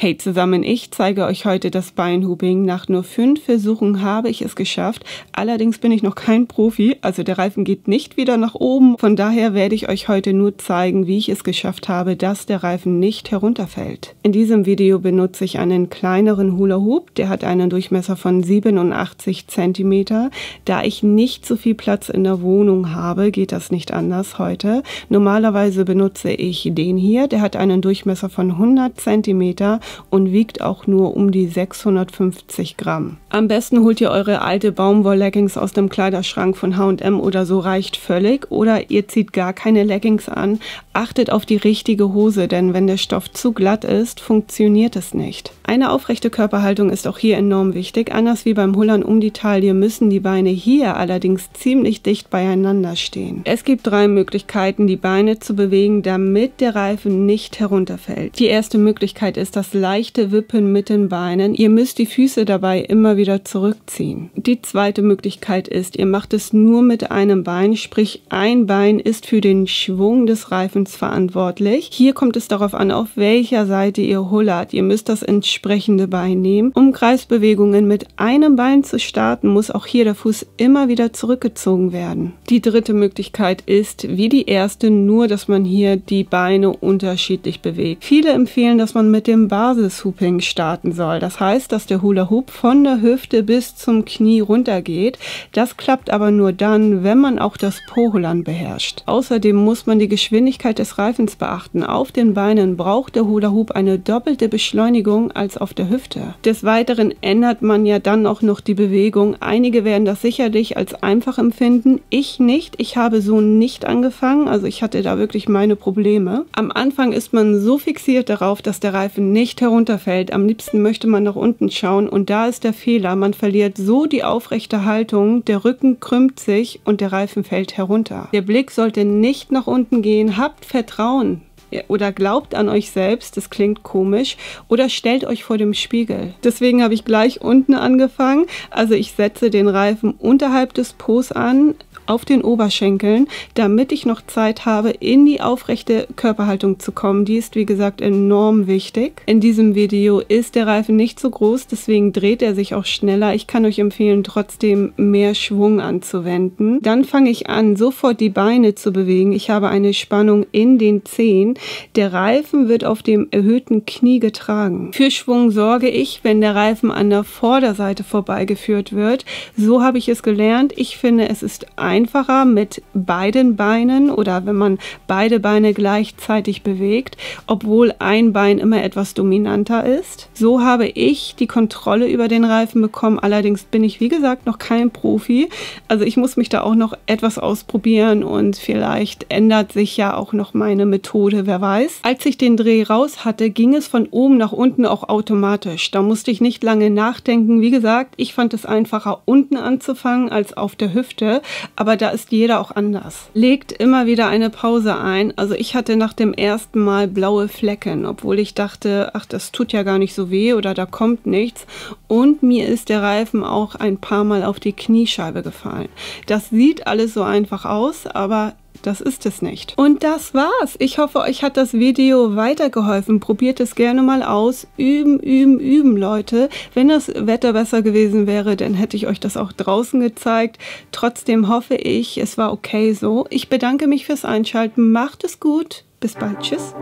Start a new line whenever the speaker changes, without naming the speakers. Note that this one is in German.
Hey zusammen, ich zeige euch heute das Beinhooping. Nach nur 5 Versuchen habe ich es geschafft. Allerdings bin ich noch kein Profi, also der Reifen geht nicht wieder nach oben. Von daher werde ich euch heute nur zeigen, wie ich es geschafft habe, dass der Reifen nicht herunterfällt. In diesem Video benutze ich einen kleineren Hula Hoop. Der hat einen Durchmesser von 87 cm. Da ich nicht so viel Platz in der Wohnung habe, geht das nicht anders heute. Normalerweise benutze ich den hier. Der hat einen Durchmesser von 100 cm und wiegt auch nur um die 650 Gramm. Am besten holt ihr eure alte Baumwoll-Leggings aus dem Kleiderschrank von H&M oder so, reicht völlig. Oder ihr zieht gar keine Leggings an. Achtet auf die richtige Hose, denn wenn der Stoff zu glatt ist, funktioniert es nicht. Eine aufrechte Körperhaltung ist auch hier enorm wichtig. Anders wie beim Hullern um die Taille müssen die Beine hier allerdings ziemlich dicht beieinander stehen. Es gibt 3 Möglichkeiten, die Beine zu bewegen, damit der Reifen nicht herunterfällt. Die erste Möglichkeit ist das leichte Wippen mit den Beinen. Ihr müsst die Füße dabei immer wieder zurückziehen. Die zweite Möglichkeit ist, ihr macht es nur mit einem Bein, sprich ein Bein ist für den Schwung des Reifens verantwortlich. Hier kommt es darauf an, auf welcher Seite ihr hullert. Ihr müsst das entsprechende Bein nehmen. Um Kreisbewegungen mit einem Bein zu starten, muss auch hier der Fuß immer wieder zurückgezogen werden. Die dritte Möglichkeit ist, wie die erste, nur dass man hier die Beine unterschiedlich bewegt. Viele empfehlen, dass man mit dem Basis-Hooping starten soll. Das heißt, dass der Hula Hoop von der Hüfte bis zum Knie runtergeht. Das klappt aber nur dann, wenn man auch das Po-Hullern beherrscht. Außerdem muss man die Geschwindigkeit des Reifens beachten. Auf den Beinen braucht der Hula Hoop eine doppelte Beschleunigung als auf der Hüfte. Des Weiteren ändert man ja dann auch noch die Bewegung. Einige werden das sicherlich als einfach empfinden. Ich nicht. Ich habe so nicht angefangen. Also ich hatte da wirklich meine Probleme. Am Anfang ist man so fixiert darauf, dass der Reifen nicht herunterfällt. Am liebsten möchte man nach unten schauen und da ist der Fehler. Man verliert so die aufrechte Haltung, der Rücken krümmt sich und der Reifen fällt herunter. Der Blick sollte nicht nach unten gehen. Habt Vertrauen. Oder glaubt an euch selbst, das klingt komisch, oder stellt euch vor dem Spiegel. Deswegen habe ich gleich unten angefangen. Also ich setze den Reifen unterhalb des Po's an, auf den Oberschenkeln, damit ich noch Zeit habe, in die aufrechte Körperhaltung zu kommen. Die ist, wie gesagt, enorm wichtig. In diesem Video ist der Reifen nicht so groß, deswegen dreht er sich auch schneller. Ich kann euch empfehlen, trotzdem mehr Schwung anzuwenden. Dann fange ich an, sofort die Beine zu bewegen. Ich habe eine Spannung in den Zehen. Der Reifen wird auf dem erhöhten Knie getragen. Für Schwung sorge ich, wenn der Reifen an der Vorderseite vorbeigeführt wird. So habe ich es gelernt. Ich finde, es ist einfacher mit beiden Beinen oder wenn man beide Beine gleichzeitig bewegt, obwohl ein Bein immer etwas dominanter ist. So habe ich die Kontrolle über den Reifen bekommen. Allerdings bin ich, wie gesagt, noch kein Profi. Also ich muss mich da auch noch etwas ausprobieren und vielleicht ändert sich ja auch noch meine Methode, wer weiß. Als ich den Dreh raus hatte, ging es von oben nach unten auch automatisch. Da musste ich nicht lange nachdenken. Wie gesagt, ich fand es einfacher, unten anzufangen als auf der Hüfte. Aber da ist jeder auch anders. Legt immer wieder eine Pause ein. Also ich hatte nach dem ersten Mal blaue Flecken, obwohl ich dachte, ach, das tut ja gar nicht so weh oder da kommt nichts. Und mir ist der Reifen auch ein paar Mal auf die Kniescheibe gefallen. Das sieht alles so einfach aus, aber das ist es nicht. Und das war's. Ich hoffe, euch hat das Video weitergeholfen. Probiert es gerne mal aus. Üben, üben, üben, Leute. Wenn das Wetter besser gewesen wäre, dann hätte ich euch das auch draußen gezeigt. Trotzdem hoffe ich, es war okay so. Ich bedanke mich fürs Einschalten. Macht es gut. Bis bald. Tschüss.